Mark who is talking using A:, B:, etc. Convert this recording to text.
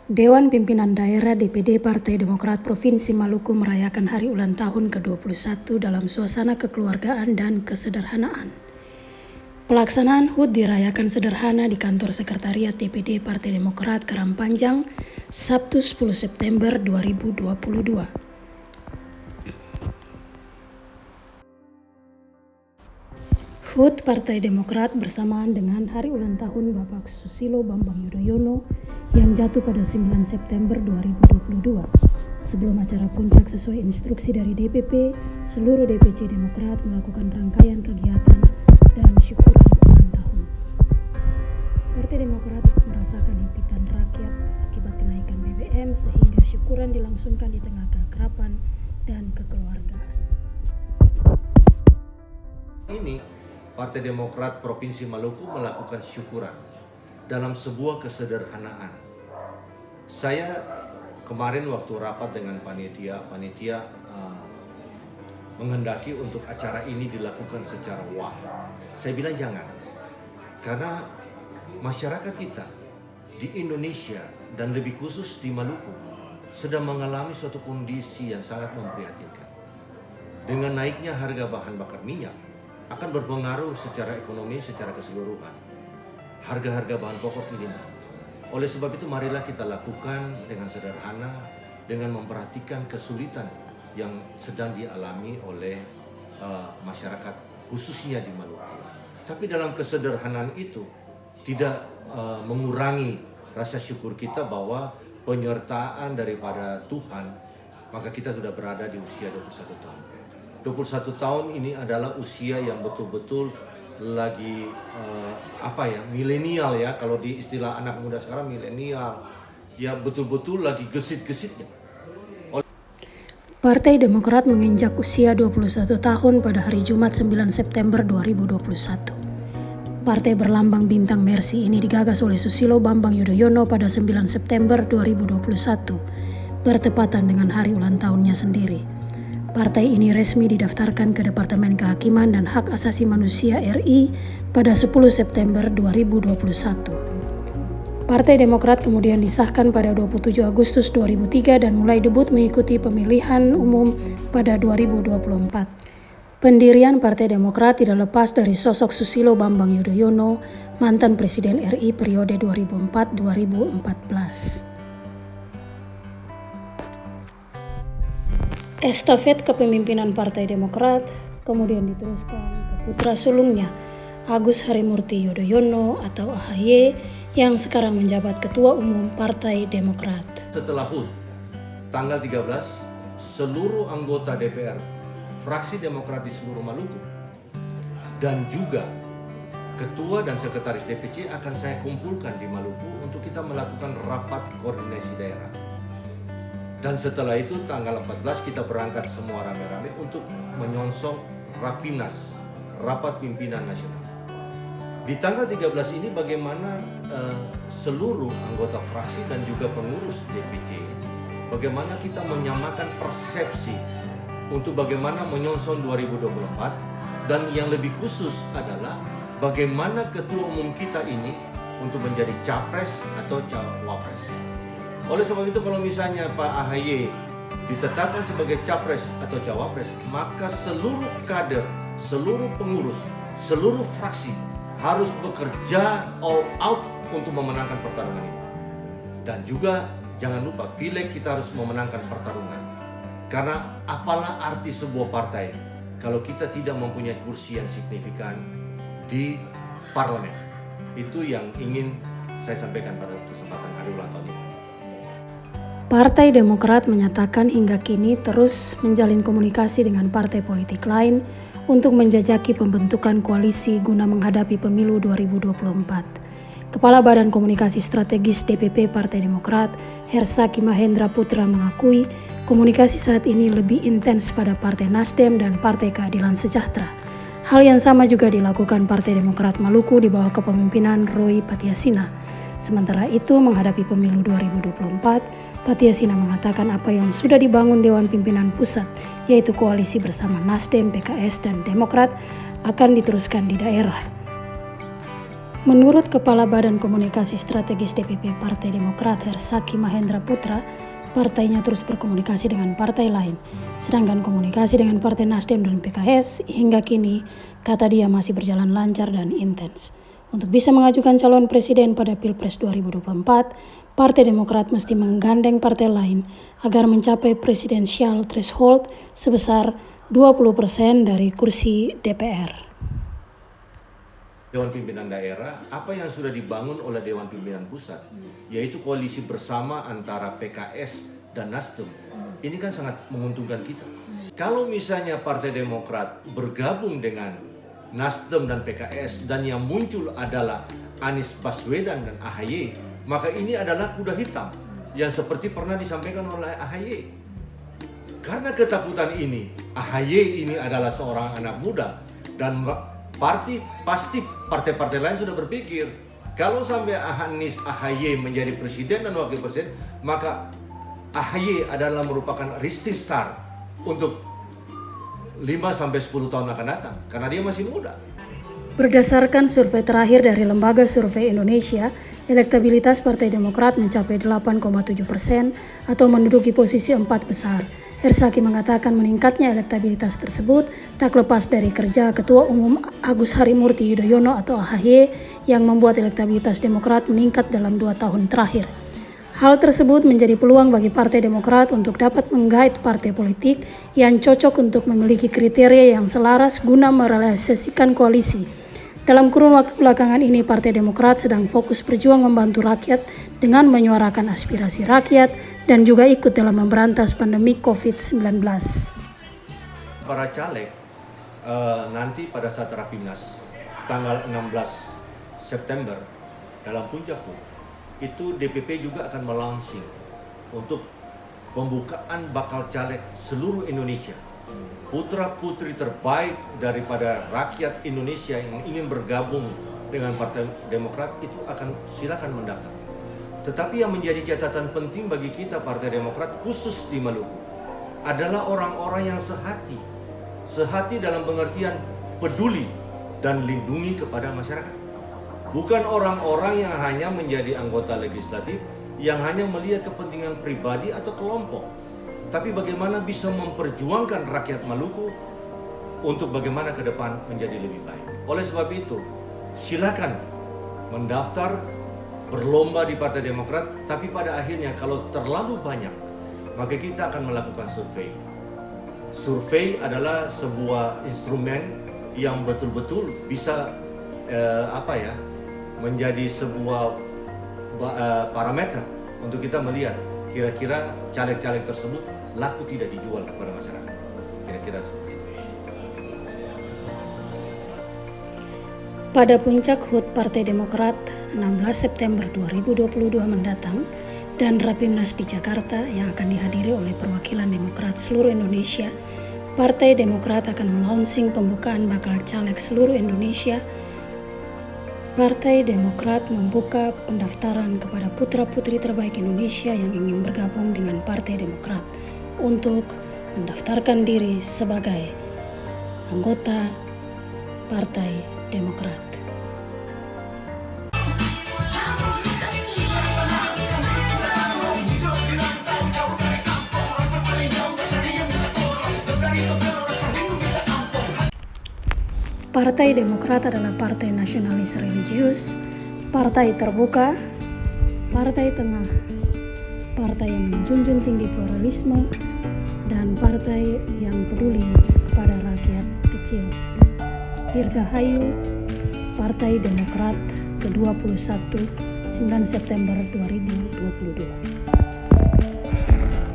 A: Dewan Pimpinan Daerah DPD Partai Demokrat Provinsi Maluku merayakan hari ulang tahun ke-21 dalam suasana kekeluargaan dan kesederhanaan. Pelaksanaan HUT dirayakan sederhana di kantor sekretariat DPD Partai Demokrat Karangpanjang, Sabtu 10 September 2022. HUT Partai Demokrat bersamaan dengan hari ulang tahun Bapak Susilo Bambang Yudhoyono yang jatuh pada 9 September 2022. Sebelum acara puncak sesuai instruksi dari DPP, seluruh DPC Demokrat melakukan rangkaian kegiatan dan syukuran ulang tahun. Partai Demokrat ikut merasakan himpitan rakyat akibat kenaikan BBM sehingga syukuran dilangsungkan di tengah keakraban dan kekeluargaan.
B: Ini Partai Demokrat Provinsi Maluku melakukan syukuran dalam sebuah kesederhanaan. Saya kemarin waktu rapat dengan panitia menghendaki untuk acara ini dilakukan secara wah. Saya bilang jangan, karena masyarakat kita di Indonesia dan lebih khusus di Maluku sedang mengalami suatu kondisi yang sangat memprihatinkan. Dengan naiknya harga bahan bakar minyak akan berpengaruh secara ekonomi secara keseluruhan. Harga-harga bahan pokok ini naik. Oleh sebab itu marilah kita lakukan dengan sederhana, dengan memperhatikan kesulitan yang sedang dialami oleh masyarakat khususnya di Maluku. Tapi dalam kesederhanaan itu tidak mengurangi rasa syukur kita bahwa penyertaan daripada Tuhan, maka kita sudah berada di usia 21 tahun. 21 tahun ini adalah usia yang betul-betul lagi milenial ya, kalau di istilah anak muda sekarang milenial, ya betul-betul lagi gesit-gesitnya.
A: Partai Demokrat menginjak usia 21 tahun pada hari Jumat 9 September 2021. Partai berlambang bintang Mercy ini digagas oleh Susilo Bambang Yudhoyono pada 9 September 2021, bertepatan dengan hari ulang tahunnya sendiri. Partai ini resmi didaftarkan ke Departemen Kehakiman dan Hak Asasi Manusia RI pada 10 September 2021. Partai Demokrat kemudian disahkan pada 27 Agustus 2003 dan mulai debut mengikuti pemilihan umum pada 2024. Pendirian Partai Demokrat tidak lepas dari sosok Susilo Bambang Yudhoyono, mantan Presiden RI periode 2004-2014. Estafet kepemimpinan Partai Demokrat kemudian diteruskan ke putra sulungnya, Agus Harimurti Yudhoyono atau AHY, yang sekarang menjabat Ketua Umum Partai Demokrat.
B: Setelah HUT, tanggal 13, seluruh anggota DPR, fraksi Demokrat di seluruh Maluku, dan juga Ketua dan Sekretaris DPC akan saya kumpulkan di Maluku untuk kita melakukan rapat koordinasi daerah. Dan setelah itu tanggal 14 kita berangkat semua rame-rame untuk menyongsong Rapimnas, Rapat Pimpinan Nasional. Di tanggal 13 ini bagaimana seluruh anggota fraksi dan juga pengurus DPC, bagaimana kita menyamakan persepsi untuk bagaimana menyongsong 2024, dan yang lebih khusus adalah bagaimana ketua umum kita ini untuk menjadi capres atau cawapres. Oleh sebab itu kalau misalnya Pak AHY ditetapkan sebagai capres atau cawapres, maka seluruh kader, seluruh pengurus, seluruh fraksi harus bekerja all out untuk memenangkan pertarungan ini. Dan juga jangan lupa pileg kita harus memenangkan pertarungan. Karena apalah arti sebuah partai kalau kita tidak mempunyai kursi yang signifikan di parlemen. Itu yang ingin saya sampaikan pada kesempatan hari ulang tahun ini.
A: Partai Demokrat menyatakan hingga kini terus menjalin komunikasi dengan partai politik lain untuk menjajaki pembentukan koalisi guna menghadapi pemilu 2024. Kepala Badan Komunikasi Strategis DPP Partai Demokrat, Hersaki Mahendra Putra, mengakui komunikasi saat ini lebih intens pada Partai Nasdem dan Partai Keadilan Sejahtera. Hal yang sama juga dilakukan Partai Demokrat Maluku di bawah kepemimpinan Roy Patiasina. Sementara itu, menghadapi pemilu 2024, Patiasina mengatakan apa yang sudah dibangun Dewan Pimpinan Pusat, yaitu koalisi bersama Nasdem, PKS, dan Demokrat, akan diteruskan di daerah. Menurut Kepala Badan Komunikasi Strategis DPP Partai Demokrat Hersaki Mahendra Putra, partainya terus berkomunikasi dengan partai lain. Sedangkan komunikasi dengan Partai Nasdem dan PKS hingga kini, kata dia, masih berjalan lancar dan intens. Untuk bisa mengajukan calon presiden pada Pilpres 2024, Partai Demokrat mesti menggandeng partai lain agar mencapai presidensial threshold sebesar 20% dari kursi DPR.
B: Dewan Pimpinan Daerah, apa yang sudah dibangun oleh Dewan Pimpinan Pusat, yaitu koalisi bersama antara PKS dan Nasdem. Ini kan sangat menguntungkan kita. Kalau misalnya Partai Demokrat bergabung dengan Nasdem dan PKS dan yang muncul adalah Anies Baswedan dan AHY, maka ini adalah kuda hitam yang seperti pernah disampaikan oleh AHY. Karena ketakutan ini, AHY ini adalah seorang anak muda dan pasti partai-partai lain sudah berpikir kalau sampai Anies AHY menjadi presiden dan wakil presiden, maka AHY adalah merupakan rising star untuk 5-10 tahun akan datang karena dia masih muda.
A: Berdasarkan survei terakhir dari Lembaga Survei Indonesia, elektabilitas Partai Demokrat mencapai 8,7% atau menduduki posisi 4 besar. Hersaki mengatakan meningkatnya elektabilitas tersebut tak lepas dari kerja Ketua Umum Agus Harimurti Yudhoyono atau AHY yang membuat elektabilitas Demokrat meningkat dalam 2 tahun terakhir. Hal tersebut menjadi peluang bagi Partai Demokrat untuk dapat menggait partai politik yang cocok untuk memiliki kriteria yang selaras guna merealisasikan koalisi. Dalam kurun waktu belakangan ini, Partai Demokrat sedang fokus berjuang membantu rakyat dengan menyuarakan aspirasi rakyat dan juga ikut dalam memberantas pandemi COVID-19.
B: Para caleg nanti pada saat Rapimnas tanggal 16 September dalam Puncak itu DPP juga akan melaunching untuk pembukaan bakal caleg seluruh Indonesia. Putra-putri terbaik daripada rakyat Indonesia yang ingin bergabung dengan Partai Demokrat itu akan silakan mendaftar. Tetapi yang menjadi catatan penting bagi kita Partai Demokrat khusus di Maluku adalah orang-orang yang sehati dalam pengertian peduli dan lindungi kepada masyarakat. Bukan orang-orang yang hanya menjadi anggota legislatif yang hanya melihat kepentingan pribadi atau kelompok, tapi bagaimana bisa memperjuangkan rakyat Maluku untuk bagaimana ke depan menjadi lebih baik. Oleh sebab itu, silakan mendaftar, berlomba di Partai Demokrat, tapi pada akhirnya kalau terlalu banyak, maka kita akan melakukan survei. Survei adalah sebuah instrumen yang betul-betul bisa menjadi sebuah parameter untuk kita melihat kira-kira caleg-caleg tersebut laku tidak dijual kepada masyarakat. Kira-kira seperti itu.
A: Pada puncak HUT Partai Demokrat 16 September 2022 mendatang dan Rapimnas di Jakarta yang akan dihadiri oleh perwakilan Demokrat seluruh Indonesia, Partai Demokrat akan melaunching pembukaan bakal caleg seluruh Indonesia. Partai Demokrat membuka pendaftaran kepada putra-putri terbaik Indonesia yang ingin bergabung dengan Partai Demokrat untuk mendaftarkan diri sebagai anggota Partai Demokrat. Partai Demokrat adalah partai nasionalis religius, partai terbuka, partai tengah, partai yang menjunjung tinggi pluralisme, dan partai yang peduli pada rakyat kecil. Dirgahayu Partai Demokrat ke-21 9 September 2022.